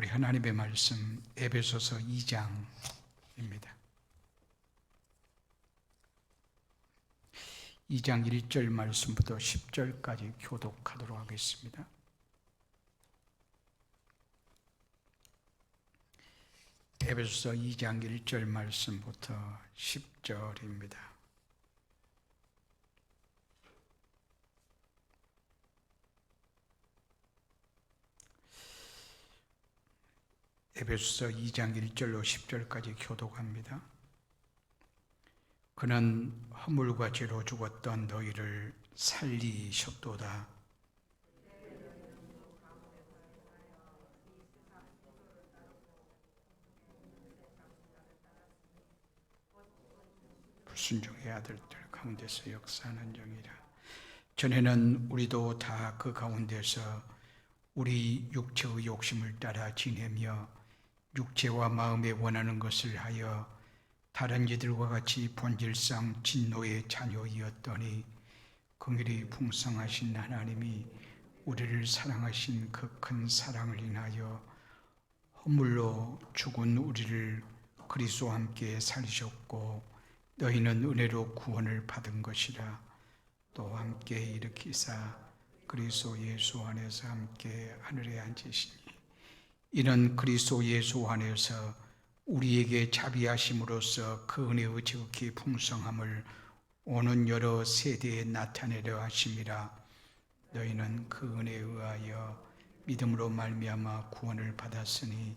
우리 하나님의 말씀 에베소서 2장입니다. 2장 1절 말씀부터 10절까지 교독하도록 하겠습니다. 에베소서 2장 1절 말씀부터 10절입니다. 에베소서 2장 1절로 10절까지 교독합니다. 그는 허물과 죄로 죽었던 너희를 살리셨도다. 불순종의 아들들 가운데서 역사하는 영이라. 전에는 우리도 다 그 가운데서 우리 육체의 욕심을 따라 지내며 육체와 마음에 원하는 것을 하여 다른 이들과 같이 본질상 진노의 자녀이었더니 긍휼이 풍성하신 하나님이 우리를 사랑하신 그 큰 사랑을 인하여 허물로 죽은 우리를 그리스도와 함께 살리셨고 너희는 은혜로 구원을 받은 것이라. 또 함께 일으키사 그리스도 예수 안에서 함께 하늘에 앉으시니 이는 그리스도 예수 안에서 우리에게 자비하심으로써 그 은혜의 지극히 풍성함을 오는 여러 세대에 나타내려 하심이라. 너희는 그 은혜에 의하여 믿음으로 말미암아 구원을 받았으니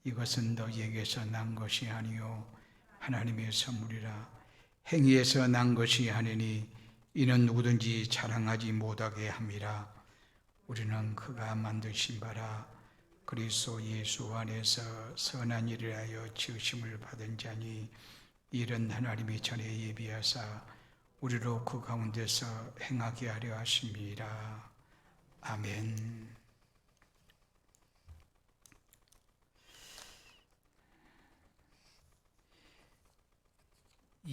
이것은 너희에게서 난 것이 아니요 하나님의 선물이라. 행위에서 난 것이 아니니 이는 누구든지 자랑하지 못하게 함이라. 우리는 그가 만드신 바라 그리스도 예수 안에서 선한 일을 하여 지으심을 받은 자니 이는 하나님이 전에 예비하사 우리로 그 가운데서 행하게 하려 하심이라. 아멘.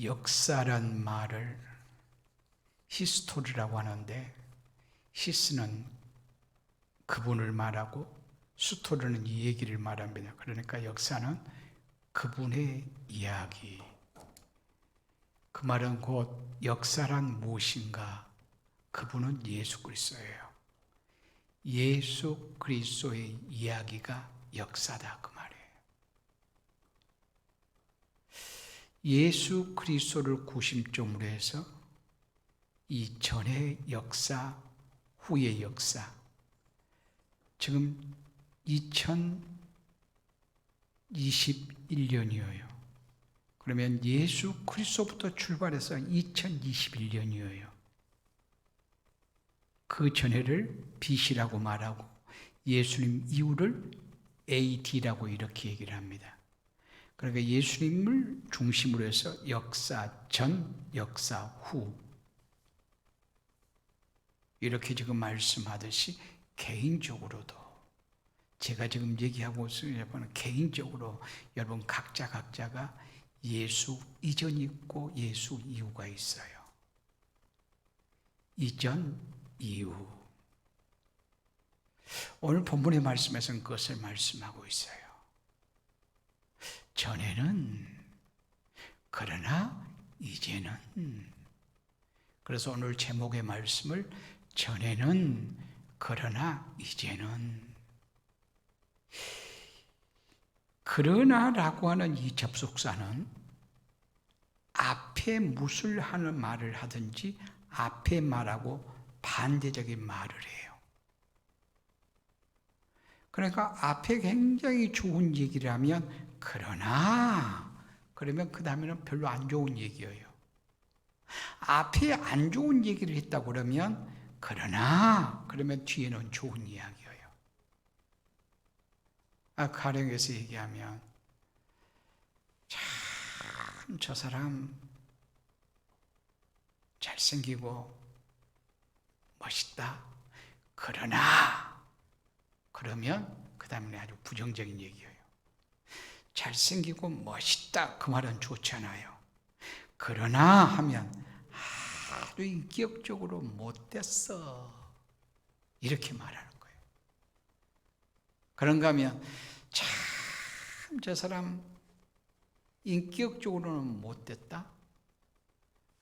역사란 말을 히스토리라고 하는데, 히스는 그분을 말하고 스토리는 이 얘기를 말합니다. 그러니까 역사는 그분의 이야기. 그 말은 곧 역사란 무엇인가? 그분은 예수 그리스도예요. 예수 그리스도의 이야기가 역사다, 그 말이에요. 예수 그리스도를 구심점으로 해서 이 전의 역사, 후의 역사, 지금 2021년이에요. 그러면 예수 그리스도부터 출발해서 2021년이에요. 그 전해를 BC라고 말하고 예수님 이후를 AD라고 이렇게 얘기를 합니다. 그러니까 예수님을 중심으로 해서 역사 전, 역사 후 이렇게 지금 말씀하듯이 개인적으로도 제가 지금 얘기하고 있는 여러분 개인적으로 여러분 각자가 예수 이전이 있고 예수 이후가 있어요. 이전, 이후. 오늘 본문의 말씀에서는 그것을 말씀하고 있어요. 전에는 그러나 이제는. 그래서 오늘 제목의 말씀을 전에는 그러나 이제는. 그러나라고 하는 이 접속사는 앞에 무엇을 하는 말을 하든지 앞에 말하고 반대적인 말을 해요. 그러니까 앞에 굉장히 좋은 얘기를 하면 그러나 그러면 그 다음에는 별로 안 좋은 얘기예요. 앞에 안 좋은 얘기를 했다고 그러면 그러나 그러면 뒤에는 좋은 이야기예요. 가령에서 얘기하면 참 저 사람 잘생기고 멋있다. 그러나 그러면 그 다음에 아주 부정적인 얘기예요. 잘생기고 멋있다 그 말은 좋잖아요. 그러나 하면 아주 인격적으로 못됐어 이렇게 말하는 거예요. 그런가 하면 참 저 사람 인격적으로는 못됐다.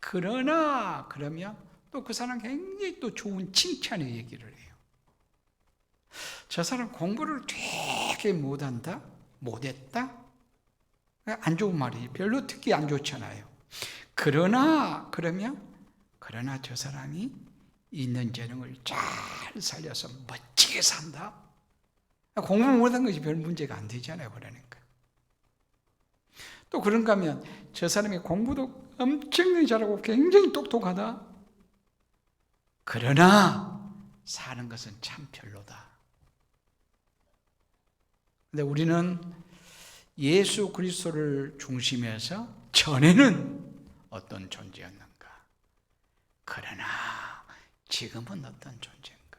그러나 그러면 또 그 사람 굉장히 또 좋은 칭찬의 얘기를 해요. 저 사람 공부를 되게 못한다? 못했다? 안 좋은 말이지. 별로 듣기 안 좋잖아요. 그러나 저 사람이 있는 재능을 잘 살려서 멋지게 산다. 공부 못한 것이 별 문제가 안 되잖아요. 그러니까 또 그런가 하면 저 사람이 공부도 엄청나게 잘하고 굉장히 똑똑하다. 그러나 사는 것은 참 별로다. 근데 우리는 예수 그리스도를 중심해서 전에는 어떤 존재였는가? 그러나 지금은 어떤 존재인가?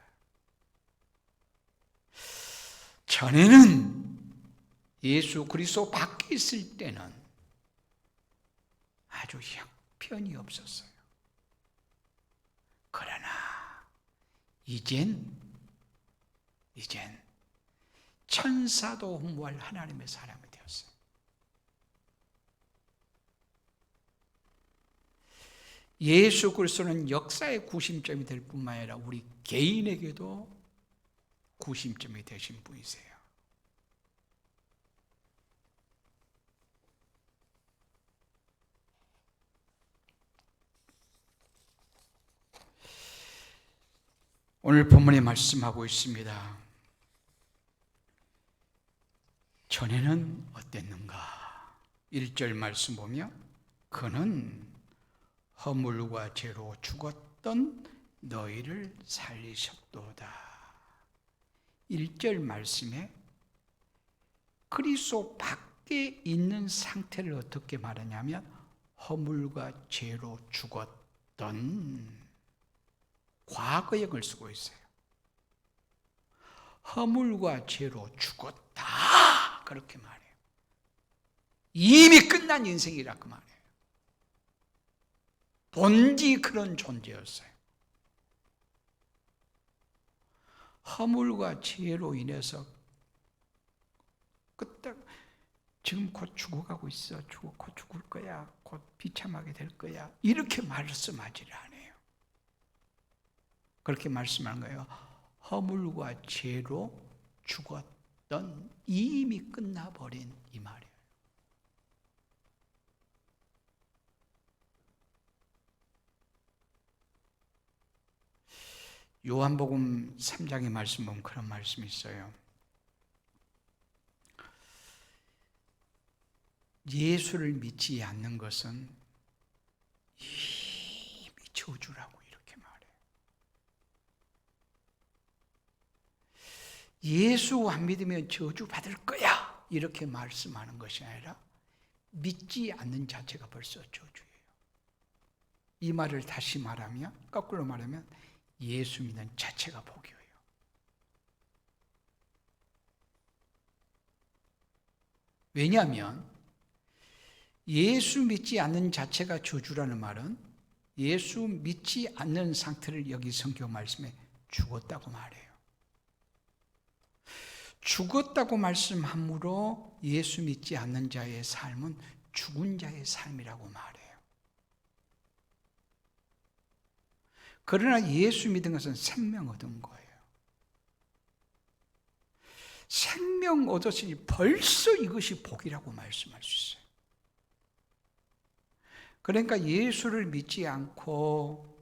전에는 예수 그리스도 밖에 있을 때는 아주 형편이 없었어요. 그러나 이젠 천사도 흠모할 하나님의 사람이 되었어요. 예수 그리스도는 역사의 구심점이 될 뿐만 아니라 우리 개인에게도 구심점이 되신 분이세요. 오늘 본문에 말씀하고 있습니다. 전에는 어땠는가? 1절 말씀 보면 그는 허물과 죄로 죽었던 너희를 살리셨도다. 1절 말씀에 그리스도 밖에 있는 상태를 어떻게 말하냐면 허물과 죄로 죽었던 과거형을 쓰고 있어요. 허물과 죄로 죽었다 그렇게 말해요. 이미 끝난 인생이라 그 말이에요. 본디 그런 존재였어요. 허물과 죄로 인해서 지금 곧 죽어가고 있어. 곧 죽을 거야. 곧 비참하게 될 거야. 이렇게 말씀하지를 않아요. 그렇게 말씀하는 거예요. 허물과 죄로 죽었던 이미 끝나버린 이 말이에요. 요한복음 3장의 말씀 보면 그런 말씀이 있어요. 예수를 믿지 않는 것은 이미 저주라고 이렇게 말해요. 예수 안 믿으면 저주 받을 거야 이렇게 말씀하는 것이 아니라 믿지 않는 자체가 벌써 저주예요. 이 말을 다시 말하면, 거꾸로 말하면 예수 믿는 자체가 복이에요. 왜냐하면 예수 믿지 않는 자체가 저주라는 말은 예수 믿지 않는 상태를 여기 성경 말씀에 죽었다고 말해요. 죽었다고 말씀함으로 예수 믿지 않는 자의 삶은 죽은 자의 삶이라고 말해요. 그러나 예수 믿은 것은 생명 얻은 거예요. 생명 얻었으니 벌써 이것이 복이라고 말씀할 수 있어요. 그러니까 예수를 믿지 않고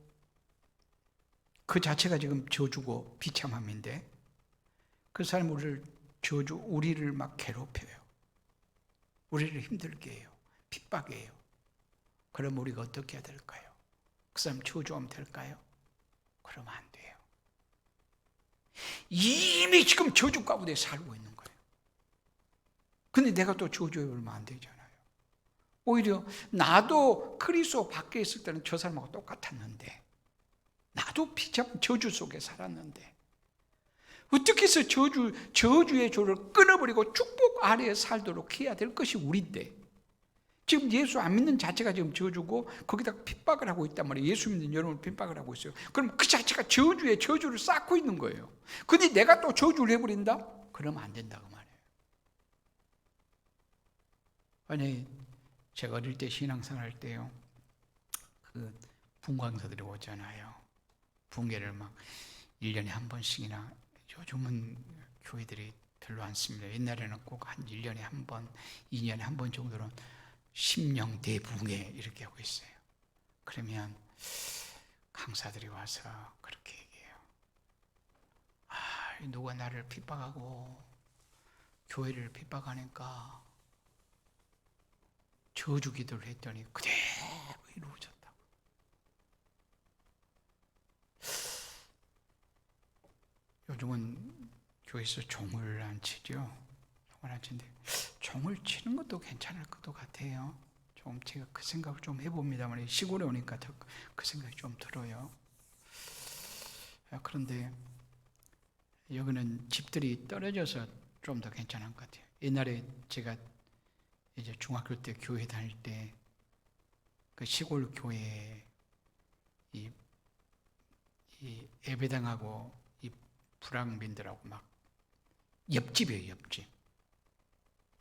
그 자체가 지금 저주고 비참함인데 그 사람 우리를 막 괴롭혀요. 우리를 힘들게 해요. 핍박해요. 그럼 우리가 어떻게 해야 될까요? 그 사람 저주하면 될까요? 그러면 안 돼요. 이미 지금 저주 가운데 살고 있는 거예요. 근데 내가 또 저주해 버리면 안 되잖아요. 오히려 나도 그리스도 밖에 있을 때는 저 사람하고 똑같았는데 나도 비참한 저주 속에 살았는데 어떻게 해서 저주의 조를 끊어버리고 축복 아래에 살도록 해야 될 것이 우리인데 지금 예수 안 믿는 자체가 지금 저주고 거기다가 핍박을 하고 있단 말이에요. 예수 믿는 여러분을 핍박을 하고 있어요. 그럼 그 자체가 저주를 쌓고 있는 거예요. 근데 내가 또 저주를 해버린다? 그러면 안 된다고 말이에요. 아니, 제가 어릴 때 신앙생활 할 때요, 그 분광사들이 오잖아요. 붕괴를 막 1년에 한 번씩이나, 요즘은 교회들이 별로 안 씁니다. 옛날에는 꼭 한 1년에 한 번, 2년에 한 번 정도는 심령 대붕괴 이렇게 하고 있어요. 그러면 강사들이 와서 그렇게 얘기해요. 누가 나를 핍박하고 교회를 핍박하니까 저주 기도를 했더니 그대로 이루어졌다고. 요즘은 교회에서 종을 안 치죠. 종을 안 치는데 종을 치는 것도 괜찮을 것도 같아요. 좀 제가 그 생각을 좀 해봅니다만 시골에 오니까 더 그 생각이 좀 들어요. 그런데 여기는 집들이 떨어져서 좀 더 괜찮은 것 같아요. 옛날에 제가 이제 중학교 때 교회 다닐 때 그 시골 교회에 이 예배당하고 이 불황민들하고 막 옆집이에요, 옆집.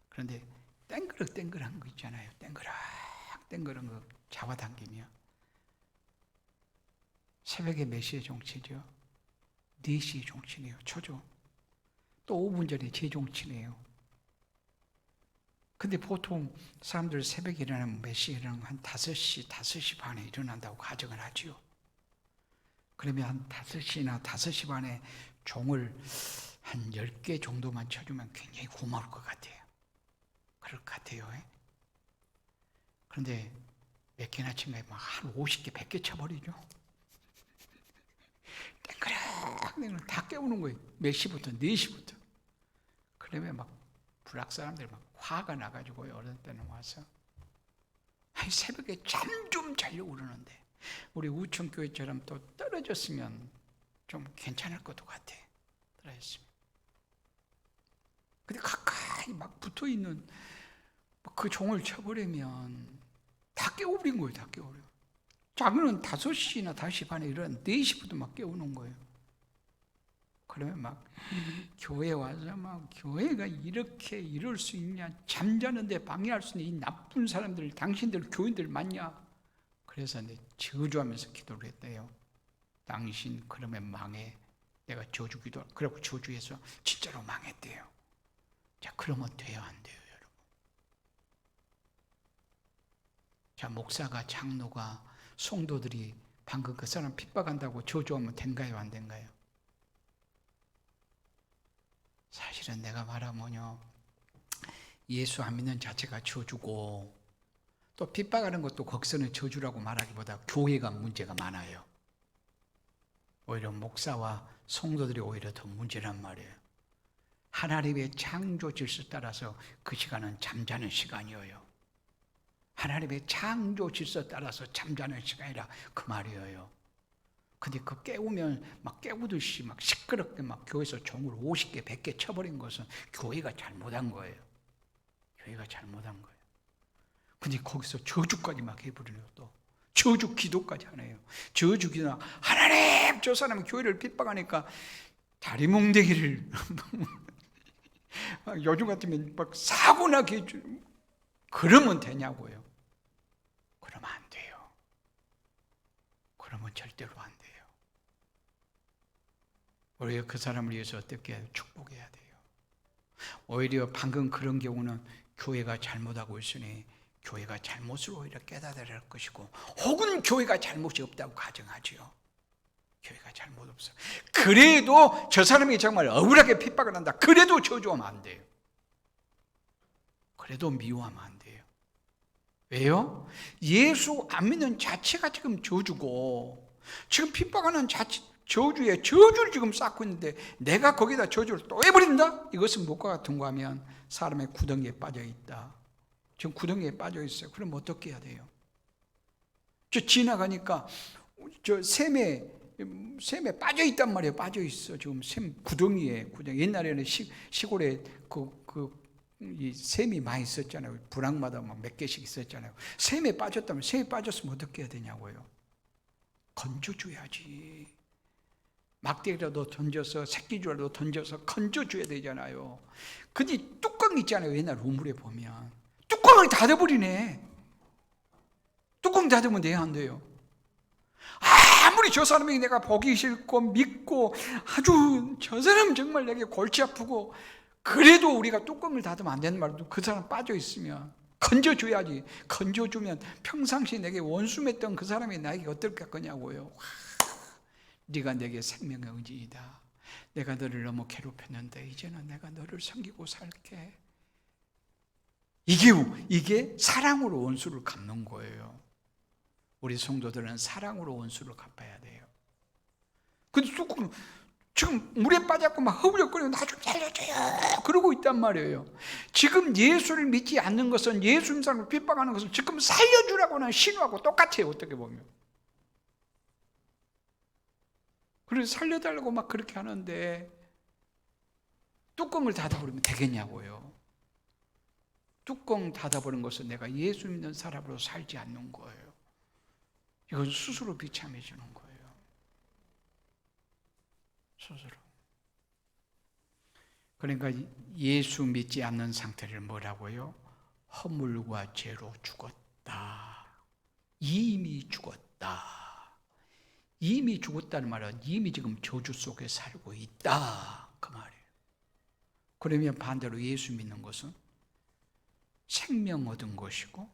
그런데 땡그럭땡그럭한 거 있잖아요. 땡그럭땡그럭한 거 잡아당기며 새벽에 몇 시에 종치죠? 4시에 종치네요. 초조. 또 5분 전에 재종치네요. 근데 보통 사람들 새벽에 일어나면 몇 시에 일어나면 한 5시, 5시 반에 일어난다고 가정을 하죠. 그러면 한 5시나 5시 반에 종을 한 10개 정도만 쳐주면 굉장히 고마울 것 같아요. 그럴 것 같아요. 그런데 몇 개나 친 거에 막 한 50개, 100개 쳐버리죠. 땡그락 다 깨우는 거예요. 몇 시부터? 4시부터. 그러면 막 불악 사람들 막 화가 나가지고요. 어른 때는 와서 새벽에 잠 좀 자려고 그러는데 우리 우천교회처럼 또 떨어졌으면 좀 괜찮을 것도 같아. 떨어졌으면. 근데 가까이 막 붙어있는 그 종을 쳐버리면 다 깨워버린 거예요. 다 깨워버려. 작은은 5시나 5시 반에 일어나 4시부터 막 깨우는 거예요. 그러면 막 교회 와서 막 교회가 이렇게 이럴 수 있냐, 잠자는데 방해할 수 있는 이 나쁜 사람들, 당신들 교인들 맞냐? 그래서 저주하면서 기도를 했대요. 당신 그러면 망해. 내가 저주 기도, 그리고 저주해서 진짜로 망했대요. 자, 그러면 돼요, 안 돼요, 여러분? 자, 목사가, 장로가, 성도들이 방금 그 사람 핍박한다고 저주하면 된가요, 안 된가요? 사실은 내가 말하면요, 예수 안 믿는 자체가 저주고 또 핍박하는 것도 거기서는 저주라고 말하기보다 교회가 문제가 많아요. 오히려 목사와 성도들이 오히려 더 문제란 말이에요. 하나님의 창조 질서 따라서 그 시간은 잠자는 시간이에요. 하나님의 창조 질서 따라서 잠자는 시간이라 그 말이에요. 근데 그 깨우면 막 깨우듯이 막 시끄럽게 막 교회에서 종을 50개, 100개 쳐버린 것은 교회가 잘못한 거예요. 교회가 잘못한 거예요. 근데 거기서 저주까지 막 해버리네요. 또 저주 기도까지 하네요. 저주 기도나 하나님 저 사람은 교회를 핍박하니까 다리몽댕이를 요즘 같으면 막 사고 나게 해주 그러면 되냐고요. 그러면 안 돼요. 그러면 절대로 안 돼요. 오히려 그 사람을 위해서 어떻게 축복해야 돼요. 오히려 방금 그런 경우는 교회가 잘못하고 있으니 교회가 잘못을 오히려 깨달아야 할 것이고, 혹은 교회가 잘못이 없다고 가정하지요. 교회가 잘못 없어. 그래도 저 사람이 정말 억울하게 핍박을 한다. 그래도 저주하면 안 돼요. 그래도 미워하면 안 돼요. 왜요? 예수 안 믿는 자체가 지금 저주고, 지금 핍박하는 자체 저주에 저주를 지금 쌓고 있는데 내가 거기다 저주를 또 해버린다? 이것은 무엇과 같은 거 하면 사람의 구덩이에 빠져 있다. 지금 구덩이에 빠져 있어요. 그럼 어떻게 해야 돼요? 저 지나가니까 저 샘에 빠져 있단 말이에요. 빠져 있어. 지금 샘 구덩이. 옛날에는 시골에 이 샘이 많이 있었잖아요. 분황마다 막 몇 개씩 있었잖아요. 샘에 빠졌다면 샘에 빠졌으면 어떻게 해야 되냐고요? 건져줘야지. 막대기라도 던져서 새끼줄라도 던져서 건져줘야 되잖아요. 근데 뚜껑 있잖아요. 옛날 우물에 보면 뚜껑을 닫아버리네. 뚜껑 닫으면 돼요, 안 돼요? 아무리 저 사람이 내가 보기 싫고 믿고 아주 저 사람 정말 내게 골치 아프고 그래도 우리가 뚜껑을 닫으면 안 되는 말도 그 사람 빠져 있으면 건져줘야지. 건져주면 평상시 내게 원수 맺던 그 사람이 나에게 어떨 거냐고요. 와, 네가 내게 생명의 의지이다. 내가 너를 너무 괴롭혔는데 이제는 내가 너를 섬기고 살게. 이게 사랑으로 원수를 갚는 거예요. 우리 성도들은 사랑으로 원수를 갚아야 돼요. 근데 뚜껑 지금 물에 빠졌고 막 허우적거리고 나 좀 살려줘요 그러고 있단 말이에요. 지금 예수를 믿지 않는 것은, 예수 믿는 사람을 핍박하는 것은 지금 살려주라고는 신호하고 똑같아요, 어떻게 보면. 그래서 살려달라고 막 그렇게 하는데 뚜껑을 닫아버리면 되겠냐고요. 뚜껑 닫아버린 것은 내가 예수 믿는 사람으로 살지 않는 거예요. 이건 스스로 비참해지는 거예요. 스스로. 그러니까 예수 믿지 않는 상태를 뭐라고요? 허물과 죄로 죽었다. 이미 죽었다. 이미 죽었다는 말은 이미 지금 저주 속에 살고 있다, 그 말이에요. 그러면 반대로 예수 믿는 것은 생명 얻은 것이고,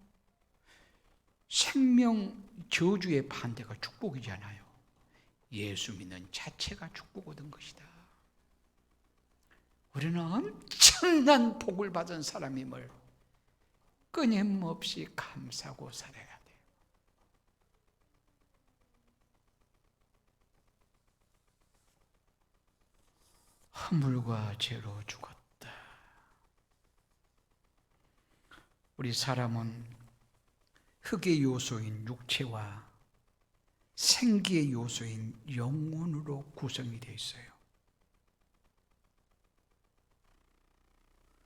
생명 저주의 반대가 축복이잖아요. 예수 믿는 자체가 축복 얻은 것이다. 우리는 엄청난 복을 받은 사람임을 끊임없이 감사하고 살아야 돼요. 허물과 죄로 죽었다. 우리 사람은 흙의 요소인 육체와 생기의 요소인 영혼으로 구성이 되어 있어요.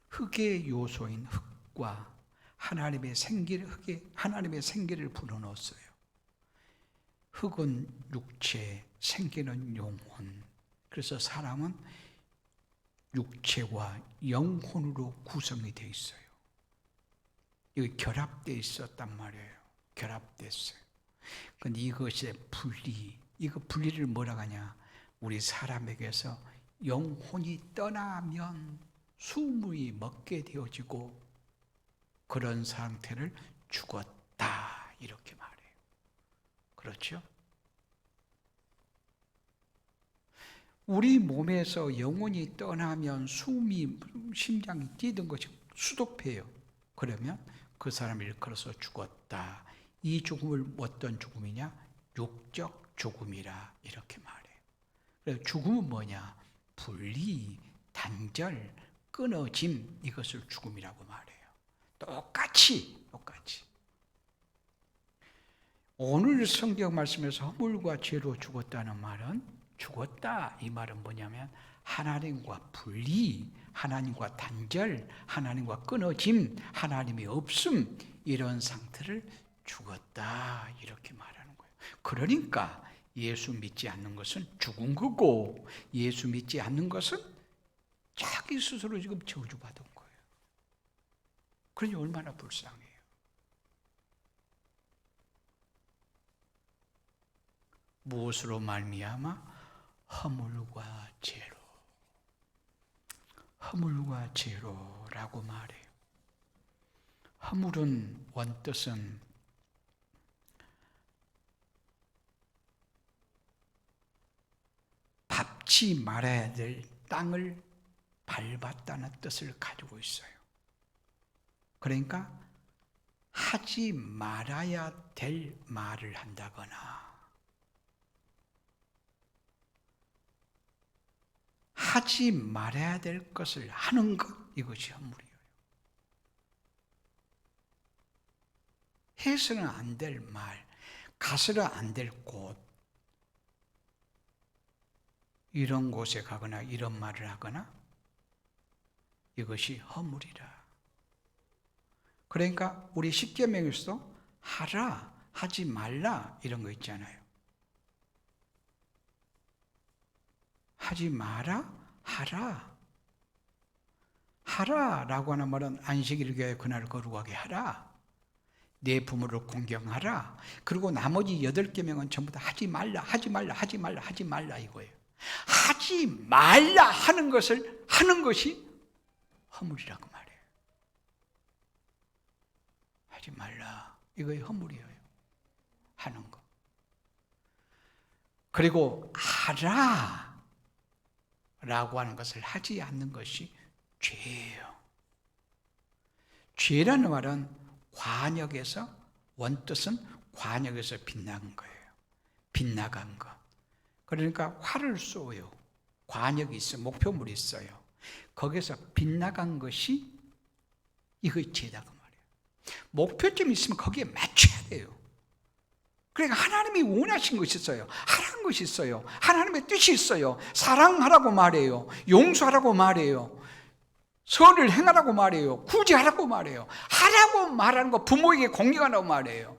흙의 요소인 흙과 하나님의 생기를 불어넣었어요. 흙은 육체, 생기는 영혼. 그래서 사람은 육체와 영혼으로 구성이 되어 있어요. 이거 결합되어 있었단 말이에요. 결합됐어요. 근데 이것의 이거 분리를 뭐라고 하냐? 우리 사람에게서 영혼이 떠나면 숨이 먹게 되어지고 그런 상태를 죽었다, 이렇게 말해요. 그렇죠? 우리 몸에서 영혼이 떠나면 심장이 뛰던 것이 수도패예요. 그러면 그 사람을 일컬어서 죽었다. 이 죽음을 어떤 죽음이냐? 육적 죽음이라 이렇게 말해요. 그래서 죽음은 뭐냐? 분리, 단절, 끊어짐, 이것을 죽음이라고 말해요. 똑같이. 오늘 성경 말씀에서 허물과 죄로 죽었다는 말은, 죽었다 이 말은 뭐냐면 하나님과 분리, 하나님과 단절, 하나님과 끊어짐, 하나님이 없음, 이런 상태를 죽었다, 이렇게 말하는 거예요. 그러니까 예수 믿지 않는 것은 죽은 거고, 예수 믿지 않는 것은 자기 스스로 지금 저주받은 거예요. 그러니 얼마나 불쌍해요. 무엇으로 말미암아? 허물과 죄로라고 말해요. 허물은 원뜻은 밟지 말아야 될 땅을 밟았다는 뜻을 가지고 있어요. 그러니까 하지 말아야 될 말을 한다거나 하지 말아야 될 것을 하는 것, 이것이 허물이에요. 해서는 안 될 말, 가서는 안 될 곳, 이런 곳에 가거나 이런 말을 하거나, 이것이 허물이라. 그러니까 우리 십계명에서도 하라, 하지 말라, 이런 거 있잖아요. 하지 마라, 하라. 하라라고 하는 말은 안식일 교회 그날 거룩하게 하라. 내 부모를 공경하라. 그리고 나머지 8계명은 전부 다 하지 말라, 하지 말라, 하지 말라, 하지 말라 이거예요. 하지 말라 하는 것을 하는 것이 허물이라고 말해요. 하지 말라. 이거의 허물이에요. 하는 거. 그리고 하라 라고 하는 것을 하지 않는 것이 죄예요. 죄라는 말은 관역에서, 원뜻은 관역에서 빗나간 거예요. 빗나간 것. 그러니까 활을 쏘요. 관역이 있어요. 목표물이 있어요. 거기서 빗나간 것이 이것이 죄다 그 말이에요. 목표점이 있으면 거기에 맞춰야 돼요. 그러니까 하나님이 원하신 것이 있어요. 하라는 것이 있어요. 하나님의 뜻이 있어요. 사랑하라고 말해요. 용서하라고 말해요. 선을 행하라고 말해요. 구제하라고 말해요. 하라고 말하는 거 부모에게 공경하라고 말해요.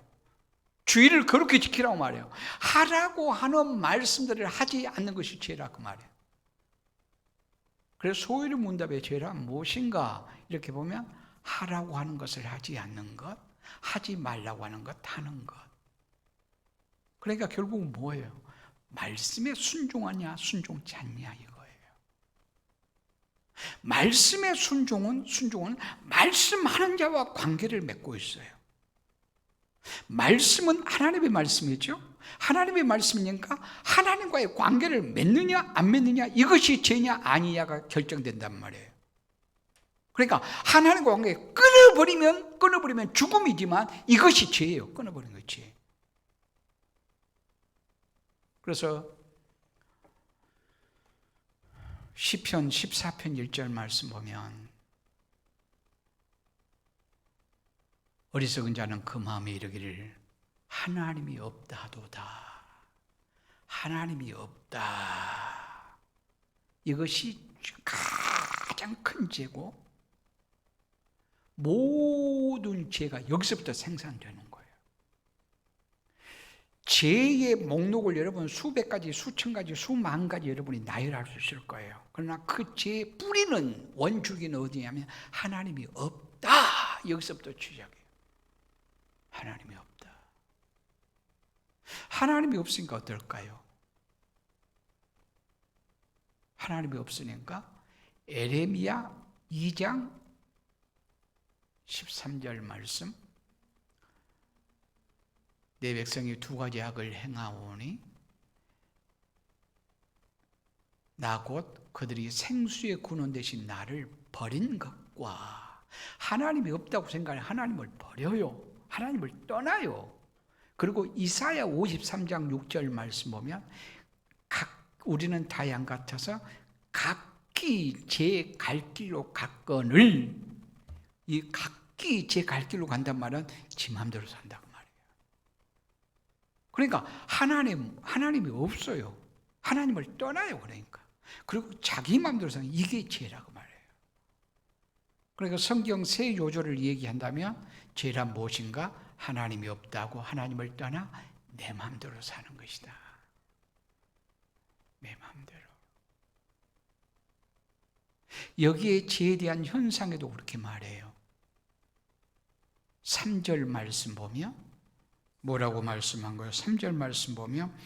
주의를 거룩히 지키라고 말해요. 하라고 하는 말씀들을 하지 않는 것이 죄라고 말해요. 그래서 소위를 문답의 죄란 무엇인가? 이렇게 보면 하라고 하는 것을 하지 않는 것, 하지 말라고 하는 것, 하는 것. 그러니까 결국은 뭐예요? 말씀에 순종하냐 순종치 않냐 이거예요. 말씀의 순종은 말씀하는 자와 관계를 맺고 있어요. 말씀은 하나님의 말씀이죠. 하나님의 말씀이니까 하나님과의 관계를 맺느냐 안 맺느냐 이것이 죄냐 아니냐가 결정된단 말이에요. 그러니까 하나님과 관계 끊어버리면 죽음이지만 이것이 죄예요. 끊어버리는 것이. 그래서 시편 14편 1절 말씀 보면 어리석은 자는 그 마음에 이르기를 하나님이 없다 하도다. 하나님이 없다. 이것이 가장 큰 죄고 모든 죄가 여기서부터 생산되는 거예요. 죄의 목록을 여러분 수백 가지, 수천 가지, 수만 가지 여러분이 나열할 수 있을 거예요. 그러나 그 죄의 뿌리는 원주기는 어디냐면 하나님이 없다. 여기서부터 시작해요. 하나님이 없다. 하나님이 없으니까 어떨까요? 하나님이 없으니까 에레미야 2장 13절 말씀 내 백성이 2가지 악을 행하오니 나 곧 그들이 생수의 근원 대신 나를 버린 것과 하나님이 없다고 생각해 하나님을 버려요. 하나님을 떠나요. 그리고 이사야 53장 6절 말씀 보면 우리는 다 양 같아서 각기 제 갈 길로 갔거늘 이 각기 제 갈 길로 간단 말은 지 마음대로 산다. 그러니까 하나님이 없어요. 하나님을 떠나요. 그리고 자기 마음대로 사는 이게 죄라고 말해요. 그러니까 성경 세 요조를 얘기한다면 죄란 무엇인가? 하나님이 없다고 하나님을 떠나 내 마음대로 사는 것이다. 내 마음대로. 여기에 죄에 대한 현상에도 그렇게 말해요. 3절 말씀 보면 뭐라고 말씀한 거예요? 3절 말씀 보면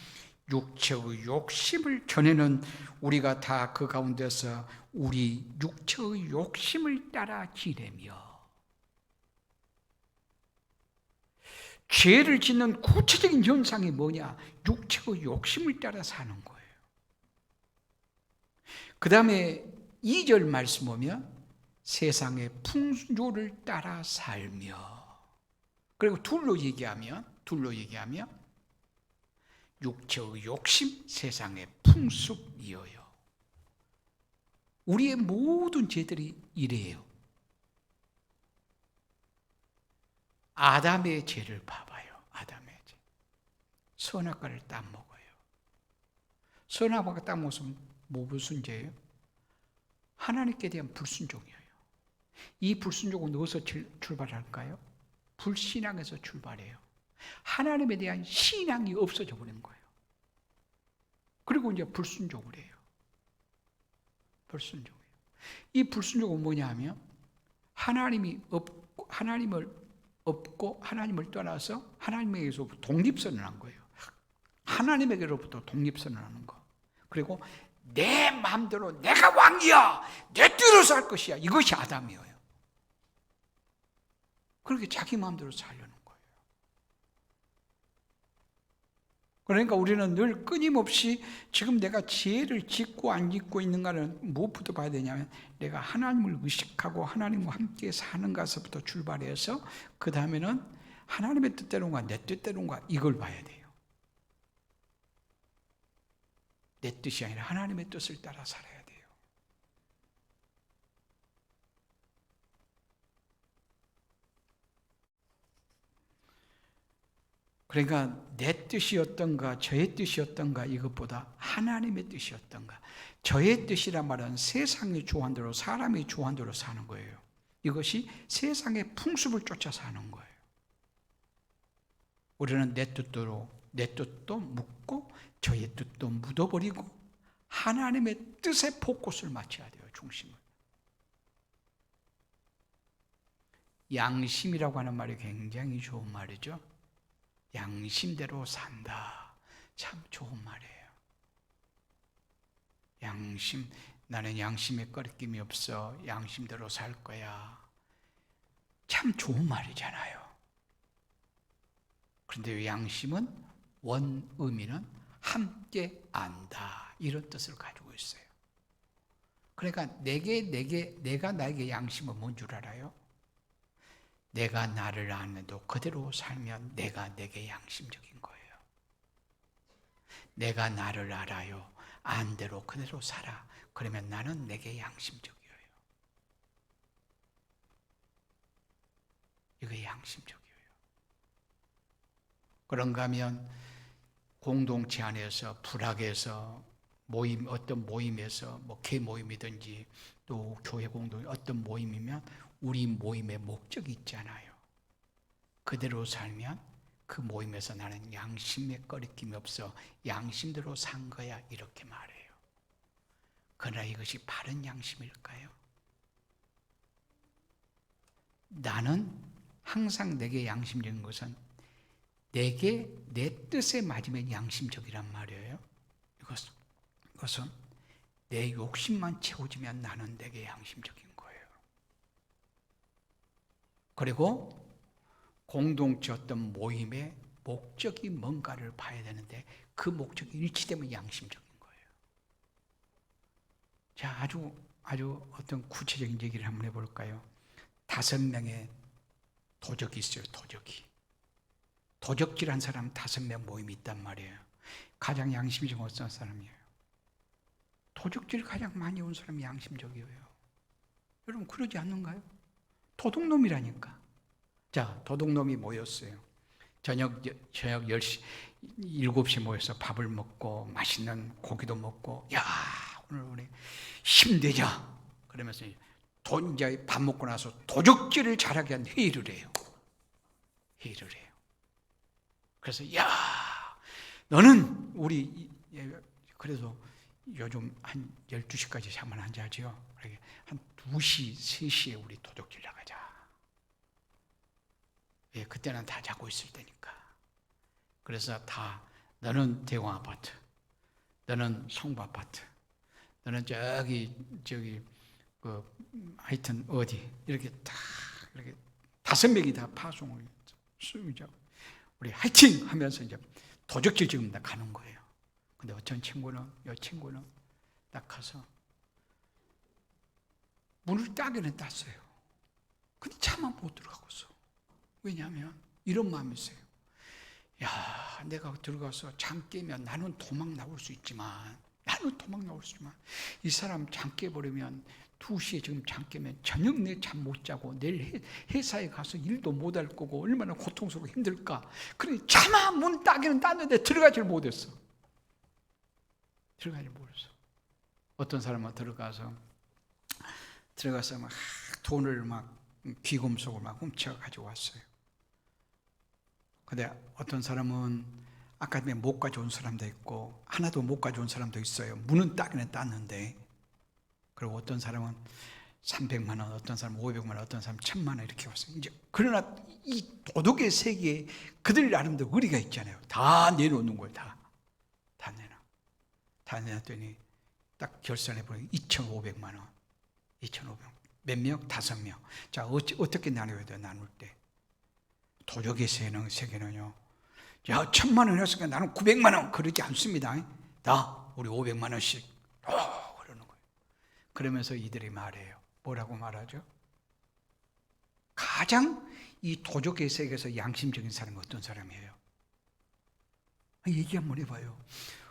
육체의 욕심을 전에는 우리가 다 그 가운데서 우리 육체의 욕심을 따라 지내며 죄를 짓는 구체적인 현상이 뭐냐? 육체의 욕심을 따라 사는 거예요. 그 다음에 2절 말씀 보면 세상의 풍조를 따라 살며 그리고 둘로 얘기하면 육체의 욕심, 세상의 풍습이어요. 우리의 모든 죄들이 이래요. 아담의 죄를 봐봐요. 아담의 죄. 선악과를 따먹어요. 선악과를 따먹으면 무슨 죄예요? 하나님께 대한 불순종이에요. 이 불순종은 어디서 출발할까요? 불신앙에서 출발해요. 하나님에 대한 신앙이 없어져 버린 거예요. 그리고 이제 불순종을 해요. 불순종이에요. 이 불순종은 뭐냐 하면 하나님을 없고 하나님을 떠나서 하나님에게서 독립선언한 거예요. 하나님에게로부터 독립선언하는 거. 그리고 내 마음대로 내가 왕이야, 내 뜻대로 살 것이야. 이것이 아담이에요. 그렇게 자기 마음대로 살려는 거예요. 그러니까 우리는 늘 끊임없이 지금 내가 지혜를 짓고 안 짓고 있는가는 무엇부터 봐야 되냐면 내가 하나님을 의식하고 하나님과 함께 사는 것부터 출발해서 그 다음에는 하나님의 뜻대로인가 내 뜻대로인가 이걸 봐야 돼요. 내 뜻이 아니라 하나님의 뜻을 따라 살아야 돼요. 그러니까 내 뜻이 어떤가 저의 뜻이 어떤가 이것보다 하나님의 뜻이 어떤가. 저의 뜻이란 말은 세상의 조한대로 사람의 조한대로 사는 거예요. 이것이 세상의 풍습을 쫓아 사는 거예요. 우리는 내 뜻도 묻고 저의 뜻도 묻어버리고 하나님의 뜻에 포커스를 맞춰야 돼요. 중심을. 양심이라고 하는 말이 굉장히 좋은 말이죠. 양심대로 산다. 참 좋은 말이에요. 양심, 나는 양심에 꺼리낌이 없어. 양심대로 살 거야. 참 좋은 말이잖아요. 그런데 양심은 원 의미는 함께 안다. 이런 뜻을 가지고 있어요. 그러니까 내가 나에게 양심은 뭔 줄 알아요? 내가 나를 아는도 그대로 살면 내가 내게 양심적인 거예요. 내가 나를 알아요. 안 대로 그대로 살아. 그러면 나는 내게 양심적이에요. 이게 양심적이에요. 그런가 하면 공동체 안에서 불학에서 어떤 모임에서 개 모임이든지 또 교회 공동 어떤 모임이면 우리 모임의 목적이 있잖아요. 그대로 살면 그 모임에서 나는 양심에 꺼리낌이 없어. 양심대로 산 거야. 이렇게 말해요. 그러나 이것이 바른 양심일까요? 나는 항상 내게 양심적인 것은 내게 내 뜻에 맞으면 양심적이란 말이에요. 이것은 내 욕심만 채워지면 나는 내게 양심적인 거예요. 그리고 공동체 어떤 모임의 목적이 뭔가를 봐야 되는데 그 목적이 일치되면 양심적인 거예요. 자, 아주 어떤 구체적인 얘기를 한번 해볼까요? 5명의 도적이 있어요. 도적질한 사람 5명 모임이 있단 말이에요. 가장 양심적인 어떤 사람이에요? 도적질 가장 많이 온 사람이 양심적이에요. 여러분 그러지 않는가요? 도둑놈이라니까. 자, 도둑놈이 모였어요. 저녁 10시, 7시 모여서 밥을 먹고 맛있는 고기도 먹고 야 오늘 우리 힘내자 그러면서 이제 밥 먹고 나서 도적질을 잘하게 한 회의를 해요. 그래서 야 너는 우리 그래서 요즘 한 12시까지 잠을 안 자죠. 한 2시, 3시에 우리 도둑질 나가자. 예, 그때는 다 자고 있을 때니까. 그래서 다 너는 대공 아파트, 너는 송부 아파트, 너는 하여튼 어디 이렇게 다 이렇게 5명이 다 파송을 수유자 우리 화이팅 하면서 이제 도적질 지금 다 가는 거예요. 근데 어떤 친구는 딱 가서 문을 따기는 땄어요. 근데 차만 못 들어가고 있어. 왜냐하면 이런 마음이 있어요. 야, 내가 들어가서 잠 깨면 나는 도망 나올 수 있지만 이 사람 잠 깨버리면 2시에 지금 잠 깨면 저녁 내 잠 못 자고 내일 회사에 가서 일도 못 할 거고 얼마나 고통스럽고 힘들까. 그러니 차마 문 따기는 땄는데 들어가질 못했어. 어떤 사람은 들어가서 막 돈을 막 귀금속을 막 훔쳐 가지고 왔어요. 근데 어떤 사람은 아까 전에 못 가져온 사람도 있고 하나도 못 가져온 사람도 있어요. 문은 따기는 땄는데 그리고 어떤 사람은 300만 원, 어떤 사람은 500만 원, 어떤 사람은 1000만 원 이렇게 왔어요. 이제 그러나 이 도덕의 세계에 그들 나름대로 의리가 있잖아요. 다 내놓는 거예요. 다 내놔. 다 내놨더니 딱 결산해 보니 2,500만 원. 2,500만 원. 몇 명? 5명. 자, 어떻게 나눠야 돼? 나눌 때. 도덕의 세계는요. 야, 1,000만 원 했으니까 나는 900만 원. 그러지 않습니다. 다 우리 500만 원씩. 그러는 거예요. 그러면서 이들이 말해요. 뭐라고 말하죠? 가장 이 도덕의 세계에서 양심적인 사람은 어떤 사람이에요? 얘기 한번 해봐요.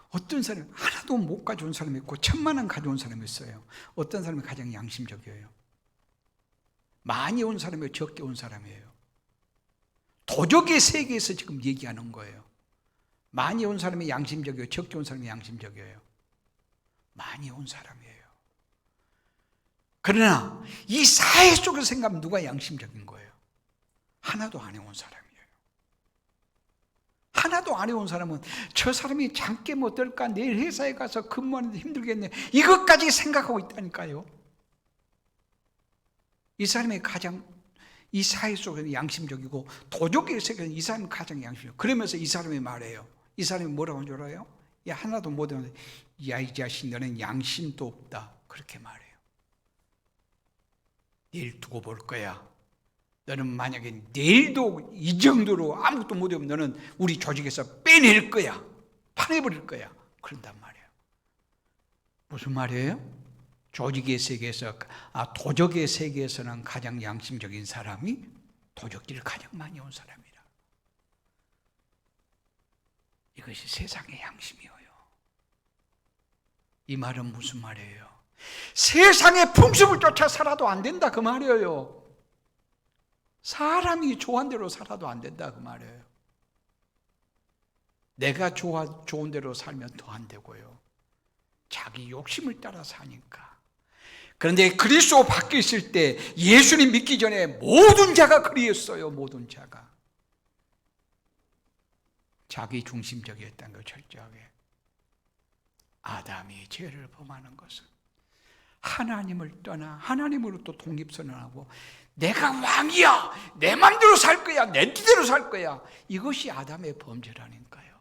어떤 사람 하나도 못 가져온 사람이 있고 1,000만 원 가져온 사람이 있어요. 어떤 사람이 가장 양심적이에요? 많이 온 사람이에요? 적게 온 사람이에요? 도덕의 세계에서 지금 얘기하는 거예요. 많이 온 사람이 양심적이에요? 적게 온 사람이 양심적이에요? 많이 온 사람이에요. 그러나 이 사회 속에서 생각하면 누가 양심적인 거예요? 하나도 안 해온 사람이에요. 하나도 안 해온 사람은 저 사람이 잠깨 못 들까? 내일 회사에 가서 근무하는데 힘들겠네. 이것까지 생각하고 있다니까요. 이 사람이 가장 이 사회 속에는 양심적이고 도덕의 세계는 이 사람이 가장 양심적이고, 그러면서 이 사람이 말해요. 이 사람이 뭐라고 하는 줄 알아요? 야, 하나도 못 해온, 야, 이 자식 너는 양심도 없다. 그렇게 말해요. 내일 두고 볼 거야. 너는 만약에 내일도 이 정도로 아무것도 못하면 너는 우리 조직에서 빼낼 거야. 파내버릴 거야. 그런단 말이에요. 무슨 말이에요? 조직의 세계에서, 도적의 세계에서는 가장 양심적인 사람이 도적질을 가장 많이 온 사람이라. 이것이 세상의 양심이에요. 이 말은 무슨 말이에요? 세상의 풍습을 쫓아 살아도 안 된다 그 말이에요. 사람이 좋아한 대로 살아도 안 된다 그 말이에요. 내가 좋은 대로 살면 더 안 되고요. 자기 욕심을 따라 사니까. 그런데 그리스도 밖에 있을 때 예수님 믿기 전에 모든 자가 그리했어요. 모든 자가 자기 중심적이었다는 거 철저하게. 아담이 죄를 범하는 것은 하나님을 떠나 하나님으로부터 독립선언하고 내가 왕이야, 내 맘대로 살 거야, 내 뜻대로 살 거야. 이것이 아담의 범죄라니까요.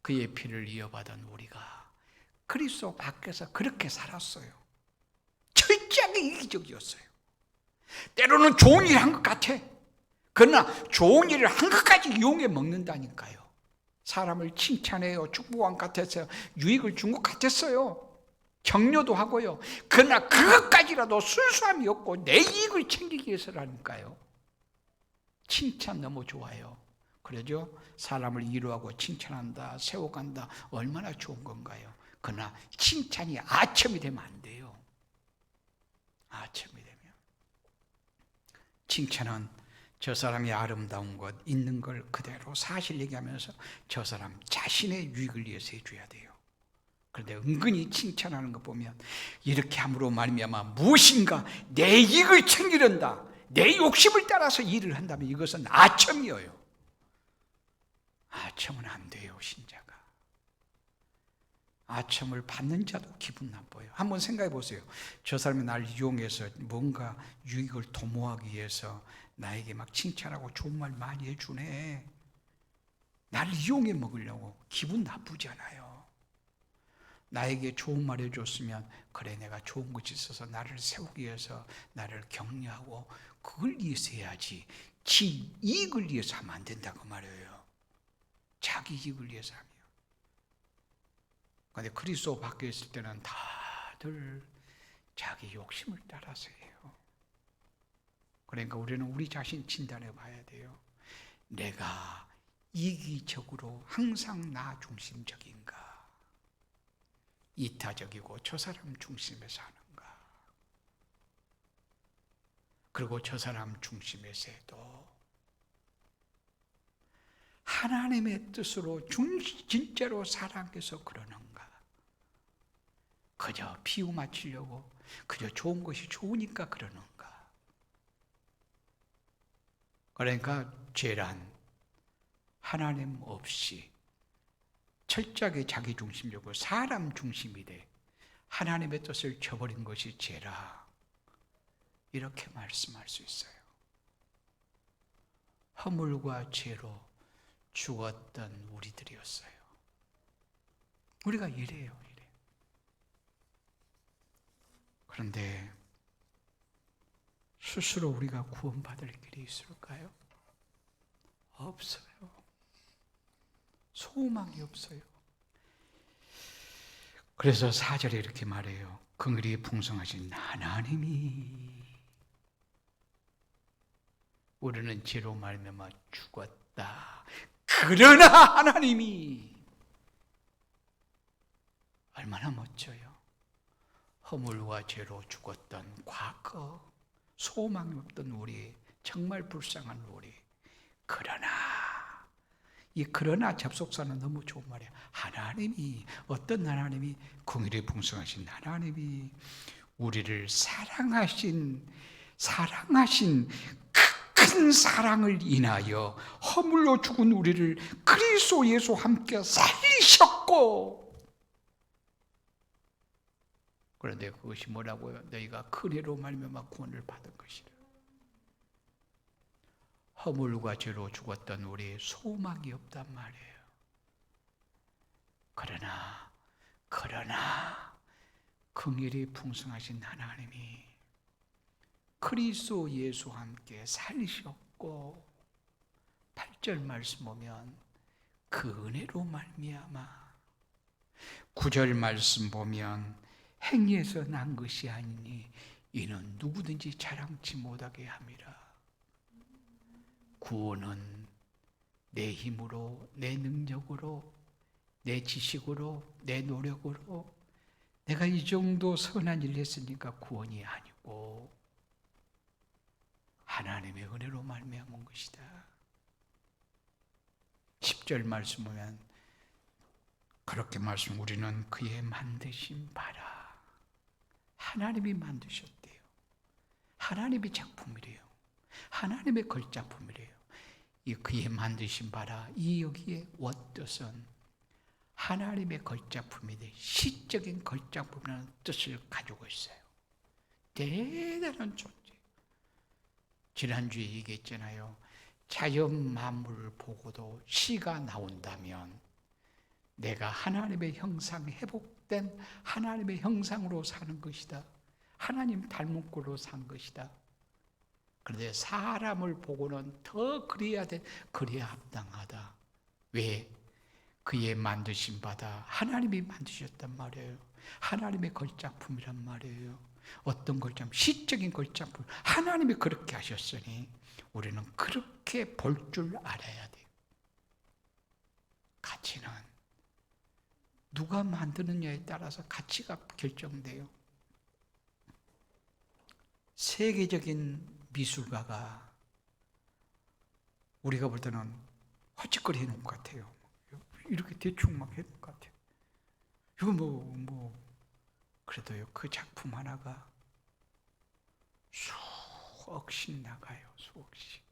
그의 피를 이어받은 우리가 그리스도 밖에서 그렇게 살았어요. 철저하게 이기적이었어요. 때로는 좋은 일을 한 것 같아. 그러나 좋은 일을 한 것까지 이용해 먹는다니까요. 사람을 칭찬해요. 축복한 것 같았어요. 유익을 준 것 같았어요. 격려도 하고요. 그러나 그것까지라도 순수함이 없고 내 이익을 챙기기 위해서라니까요. 칭찬 너무 좋아요. 그러죠? 사람을 위로하고 칭찬한다, 세워간다, 얼마나 좋은 건가요? 그러나 칭찬이 아첨이 되면 안 돼요. 아첨이 되면. 칭찬은 저 사람이 아름다운 것, 있는 걸 그대로 사실 얘기하면서 저 사람 자신의 유익을 위해서 해줘야 돼요. 그런데 은근히 칭찬하는 거 보면 이렇게 함으로 말미암아 무엇인가 내 이익을 챙기려다, 내 욕심을 따라서 일을 한다면 이것은 아첨이에요. 아첨은 안 돼요, 신자가. 아첨을 받는 자도 기분 나빠요. 한번 생각해 보세요. 저 사람이 날 이용해서 뭔가 유익을 도모하기 위해서 나에게 막 칭찬하고 좋은 말 많이 해주네. 나를 이용해 먹으려고 기분 나쁘잖아요. 나에게 좋은 말 해줬으면 그래, 내가 좋은 것이 있어서 나를 세우기 위해서 나를 격려하고 그걸 위해서 해야지, 지 이익을 위해서 하면 안 된다고 말이에요. 자기 이익을 위해서 하면. 그런데 그리스도 밖에 있을 때는 다들 자기 욕심을 따라서 해요. 그러니까 우리는 우리 자신 진단해 봐야 돼요. 내가 이기적으로 항상 나 중심적인가? 이타적이고 저 사람 중심에서 하는가? 그리고 저 사람 중심에서 해도 하나님의 뜻으로 진짜로 사랑해서 그러는가? 그저 비유 맞추려고, 그저 좋은 것이 좋으니까 그러는가? 그러니까 죄란 하나님 없이 철저하게 자기중심적으로 사람 중심이 돼 하나님의 뜻을 저버린 것이 죄라, 이렇게 말씀할 수 있어요. 허물과 죄로 죽었던 우리들이었어요. 우리가 이래요. 그런데 스스로 우리가 구원받을 길이 있을까요? 없어요. 소망이 없어요. 그래서 4절에 이렇게 말해요. 긍휼이 풍성하신 하나님이 우리는 죄로 말미암아 죽었다. 그러나 하나님이 얼마나 멋져요. 허물과 죄로 죽었던 과거, 소망이 없던 우리, 정말 불쌍한 우리. 그러나, 이 그러나 접속사는 너무 좋은 말이에요. 하나님이, 어떤 하나님이? 긍휼이 풍성하신 하나님이 우리를 사랑하신 큰 사랑을 인하여 허물로 죽은 우리를 그리스도 예수와 함께 살리셨고, 그런데 그것이 뭐라고요? 너희가 큰 애로 말미암아 구원을 받은 것이라. 허물과 죄로 죽었던 우리의 소망이 없단 말이에요. 그러나 긍휼이 풍성하신 하나님이 그리스도 예수와 함께 살리셨고, 8절 말씀 보면 그 은혜로 말미암아, 9절 말씀 보면 행위에서 난 것이 아니니 이는 누구든지 자랑치 못하게 함이라. 구원은 내 힘으로, 내 능력으로, 내 지식으로, 내 노력으로 내가 이 정도 선한 일을 했으니까 구원이 아니고 하나님의 은혜로 말미암은 것이다. 10절 말씀 보면 그렇게 말씀, 우리는 그의 만드신 바라. 하나님이 만드셨대요. 하나님의 작품이래요. 하나님의 걸작품이래요. 이 그의 만드신 바라, 이 여기에 원뜻은 하나님의 걸작품인데 시적인 걸작품이라는 뜻을 가지고 있어요. 대단한 존재. 지난주에 얘기했잖아요. 자연 만물을 보고도 시가 나온다면 내가 하나님의 형상, 회복된 하나님의 형상으로 사는 것이다. 하나님 닮은 꼴로 산 것이다. 그런데 사람을 보고는 더 그래야 합당하다. 왜? 그의 만드신 바다, 하나님이 만드셨단 말이에요. 하나님의 걸작품이란 말이에요. 어떤 걸작품? 시적인 걸작품. 하나님이 그렇게 하셨으니 우리는 그렇게 볼 줄 알아야 돼요. 가치는 누가 만드느냐에 따라서 가치가 결정돼요. 세계적인 미술가가 우리가 볼 때는 헛짓거리 해놓은 것 같아요. 이렇게 대충 막 해놓은 것 같아요. 이거 그래도요, 그 작품 하나가 수억씩 나가요. 수억씩.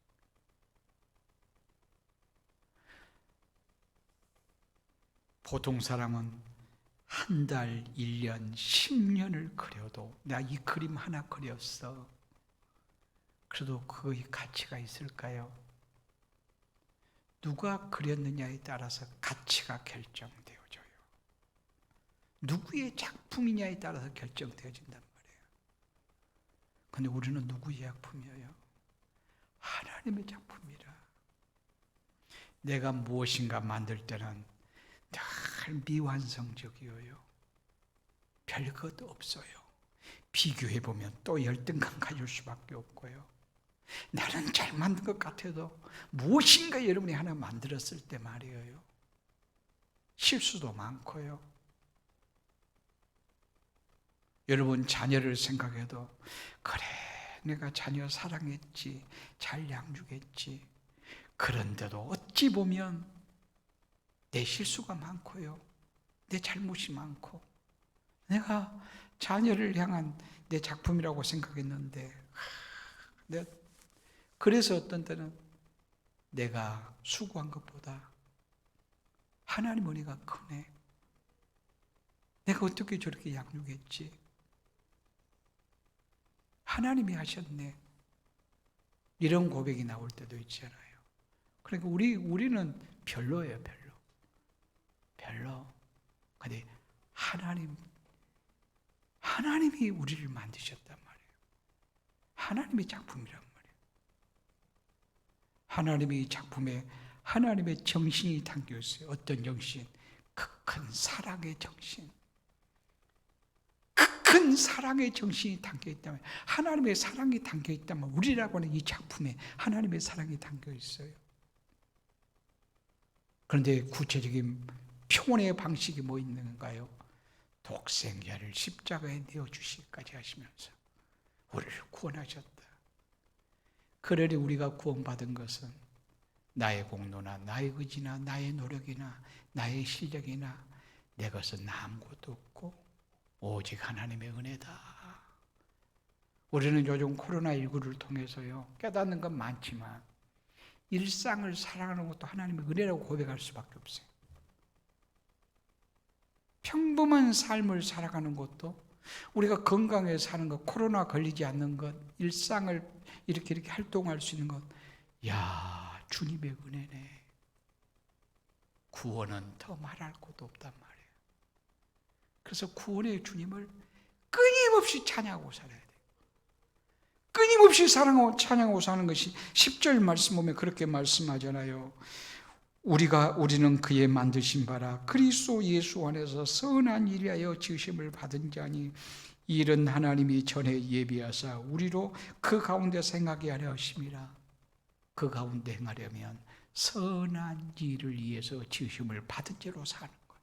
보통 사람은 한 달, 1년, 10년을 그려도 나 이 그림 하나 그렸어. 그래도 그의 가치가 있을까요? 누가 그렸느냐에 따라서 가치가 결정되어져요. 누구의 작품이냐에 따라서 결정되어진단 말이에요. 그런데 우리는 누구의 작품이에요? 하나님의 작품이라. 내가 무엇인가 만들 때는 늘 미완성적이에요. 별것 없어요. 비교해보면 또 열등감 가질 수밖에 없고요. 나는 잘 만든 것 같아도 무엇인가 여러분이 하나 만들었을 때 말이에요, 실수도 많고요. 여러분 자녀를 생각해도 그래, 내가 자녀 사랑했지, 잘 양육했지. 그런데도 어찌 보면 내 실수가 많고요, 내 잘못이 많고, 내가 자녀를 향한 내 작품이라고 생각했는데, 그래서 어떤 때는 내가 수고한 것보다 하나님 은혜가 크네. 내가 어떻게 저렇게 양육했지? 하나님이 하셨네. 이런 고백이 나올 때도 있잖아요. 그러니까 우리는 별로예요, 별로. 근데 하나님이 우리를 만드셨단 말이에요. 하나님의 작품이란 말이에요. 하나님의 작품에 하나님의 정신이 담겨 있어요. 어떤 정신? 그 큰 사랑의 정신. 그 큰 사랑의 정신이 담겨 있다면, 하나님의 사랑이 담겨 있다면, 우리라고 하는 이 작품에 하나님의 사랑이 담겨 있어요. 그런데 구체적인 표현의 방식이 뭐 있는가요? 독생자를 십자가에 내어주시기까지 하시면서 우리를 구원하셨다. 그러니 우리가 구원받은 것은 나의 공로나 나의 의지나 나의 노력이나 나의 실력이나 내 것은 아무것도 없고 오직 하나님의 은혜다. 우리는 요즘 코로나19를 통해서요, 깨닫는 건 많지만 일상을 살아가는 것도 하나님의 은혜라고 고백할 수밖에 없어요. 평범한 삶을 살아가는 것도, 우리가 건강하게 사는 것, 코로나 걸리지 않는 것, 일상을 이렇게 활동할 수 있는 것, 야, 주님의 은혜네. 구원은 더 말할 것도 없단 말이에요. 그래서 구원의 주님을 끊임없이 찬양하고 살아야 돼요. 끊임없이 사랑하고 찬양하고 사는 것이 10절 말씀 보면 그렇게 말씀하잖아요. 우리는 그의 만드신 바라 그리스도 예수 안에서 선한 일이하여 지으심을 받은 자니, 이 일은 하나님이 전에 예비하사 우리로 그 가운데 행하게 하려 하심이라. 그 가운데 행하려면 선한 일을 위해서 지으심을 받은 자로 사는 것.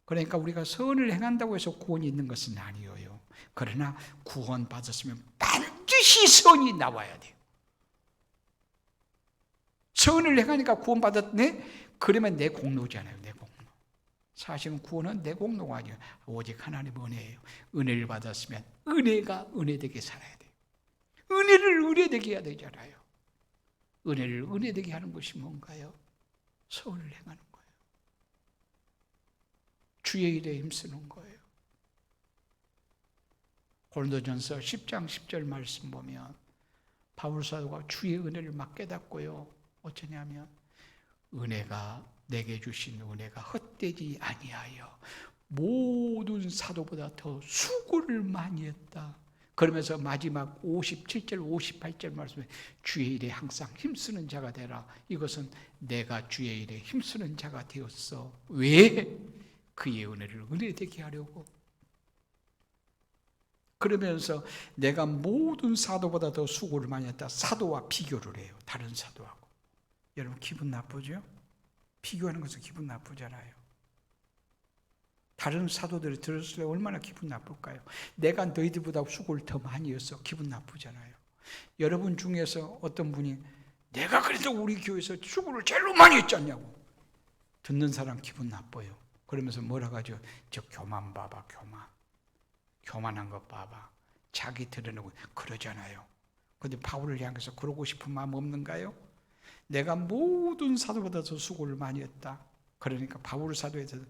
그러니까 우리가 선을 행한다고 해서 구원이 있는 것은 아니에요. 그러나 구원 받았으면 반드시 선이 나와야 돼요. 선을 행하니까 구원받았네? 그러면 내 공로잖아요, 내 공로. 사실은 구원은 내 공로가 아니에요. 오직 하나님의 은혜예요. 은혜를 받았으면 은혜가 은혜되게 살아야 돼요. 은혜를 은혜되게 해야 되잖아요. 은혜를 은혜되게 하는 것이 뭔가요? 선을 행하는 거예요. 주의 일에 힘쓰는 거예요. 고린도전서 10장 10절 말씀 보면 바울 사도가 주의 은혜를 막 깨닫고요, 어쩌냐면 은혜가 내게 주신 은혜가 헛되지 아니하여 모든 사도보다 더 수고를 많이 했다. 그러면서 마지막 57절 58절 말씀에 주의 일에 항상 힘쓰는 자가 되라. 이것은 내가 주의 일에 힘쓰는 자가 되었어. 왜? 그의 은혜를 은혜되게 하려고. 그러면서 내가 모든 사도보다 더 수고를 많이 했다. 사도와 비교를 해요. 다른 사도하고. 여러분 기분 나쁘죠? 비교하는 것은 기분 나쁘잖아요. 다른 사도들이 들었을 때 얼마나 기분 나쁠까요? 내가 너희들보다 수고를 더 많이 했어. 기분 나쁘잖아요. 여러분 중에서 어떤 분이 내가 그래도 우리 교회에서 수고를 제일 많이 했지 않냐고 듣는 사람 기분 나빠요. 그러면서 뭐라고 하죠? 저 교만 봐봐, 교만한 것 봐봐. 자기 드러내고 그러잖아요. 그런데 바울을 향해서 그러고 싶은 마음 없는가요? 내가 모든 사도보다 더 수고를 많이 했다. 그러니까 바울 사도에 대해서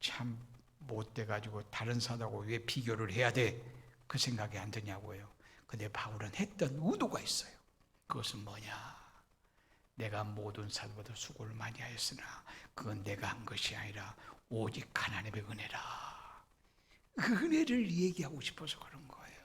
참 못돼가지고 다른 사도하고 왜 비교를 해야 돼? 그 생각이 안 드냐고요. 근데 바울은 했던 의도가 있어요. 그것은 뭐냐? 내가 모든 사도보다 수고를 많이 하였으나 그건 내가 한 것이 아니라 오직 하나님의 은혜라. 그 은혜를 얘기하고 싶어서 그런 거예요.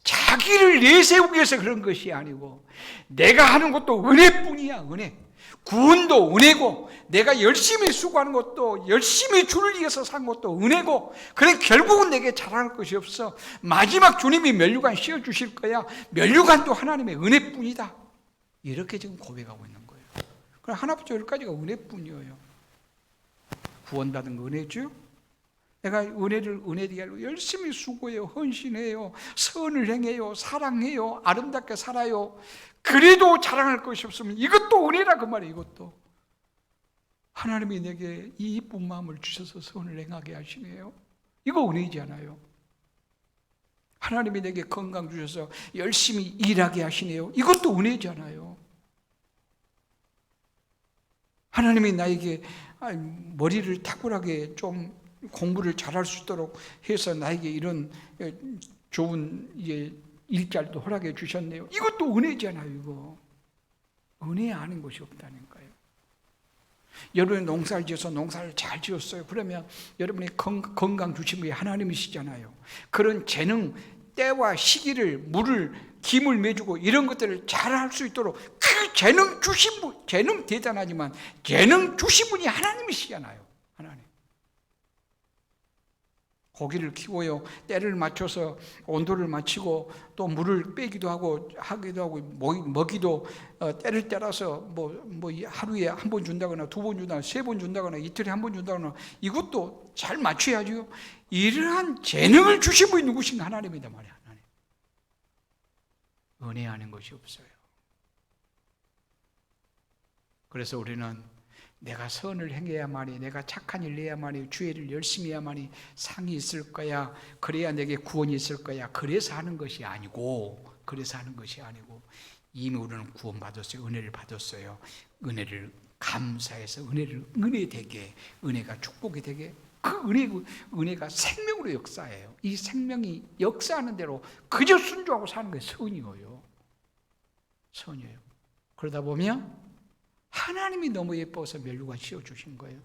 자기를 내세우기 위해서 그런 것이 아니고 내가 하는 것도 은혜뿐이야. 은혜. 구원도 은혜고 내가 열심히 수고하는 것도 열심히 주를 위해서 산 것도 은혜고, 그래 결국은 내게 자랑할 것이 없어. 마지막 주님이 면류관 씌워주실 거야. 면류관도 하나님의 은혜뿐이다. 이렇게 지금 고백하고 있는 거예요. 그럼 하나부터 열까지가 은혜뿐이에요. 구원받은 거 은혜죠. 내가 은혜를 은혜되게 하려고 열심히 수고해요. 헌신해요. 선을 행해요. 사랑해요. 아름답게 살아요. 그래도 자랑할 것이 없으면 이것도 은혜라 그 말이에요. 이것도 하나님이 내게 이 이쁜 마음을 주셔서 선을 행하게 하시네요. 이거 은혜잖아요. 하나님이 내게 건강 주셔서 열심히 일하게 하시네요. 이것도 은혜잖아요. 하나님이 나에게 머리를 탁월하게 좀 공부를 잘할 수 있도록 해서 나에게 이런 좋은 일자리도 허락해 주셨네요. 이것도 은혜잖아요. 이거 은혜 아닌 것이 없다는 거예요. 여러분이 농사를 지어서 농사를 잘 지었어요. 그러면 여러분이 건강 주신 분이 하나님이시잖아요. 그런 재능, 때와 시기를, 물을, 김을 매주고 이런 것들을 잘 할 수 있도록 그 재능 주신 분, 재능 대단하지만 재능 주신 분이 하나님이시잖아요. 하나님. 고기를 키워요. 때를 맞춰서 온도를 맞추고 또 물을 빼기도 하기도 하고 먹이도 때를 따라서 뭐 하루에 한 번 준다거나 두 번 준다거나 세 번 준다거나 이틀에 한 번 준다거나 이것도 잘 맞춰야죠. 이러한 재능을 주신 분이 누구신가? 하나님이다 말이야. 하나님. 은혜하는 것이 없어요. 그래서 우리는 내가 선을 행해야만이, 내가 착한 일 해야만이, 주의를 열심히 해야만이 상이 있을 거야, 그래야 내게 구원이 있을 거야, 그래서 하는 것이 아니고 이미 우리는 구원받았어요. 은혜를 받았어요. 은혜를 감사해서 은혜 되게, 은혜가 축복이 되게, 그 은혜가 생명으로 역사해요. 이 생명이 역사하는 대로 그저 순종하고 사는 게 선이에요. 그러다 보면 하나님이 너무 예뻐서 멸류관 씌워주신 거예요.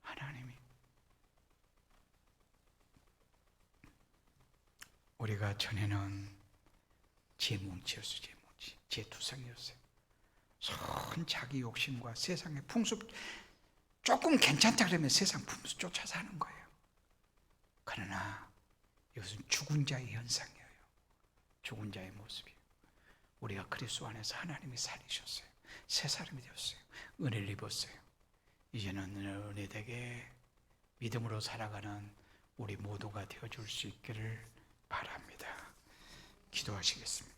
하나님이. 우리가 전에는 제뭉치였어요. 제투성이었어요. 손 자기 욕심과 세상의 풍습, 조금 괜찮다 그러면 세상 풍습 쫓아 사는 거예요. 그러나 이것은 죽은 자의 현상이에요. 죽은 자의 모습이에요. 우리가 그리스도 안에서 하나님이 살리셨어요. 새 사람이 되었어요. 은혜를 입었어요. 이제는 은혜되게 믿음으로 살아가는 우리 모두가 되어줄 수 있기를 바랍니다. 기도하시겠습니다.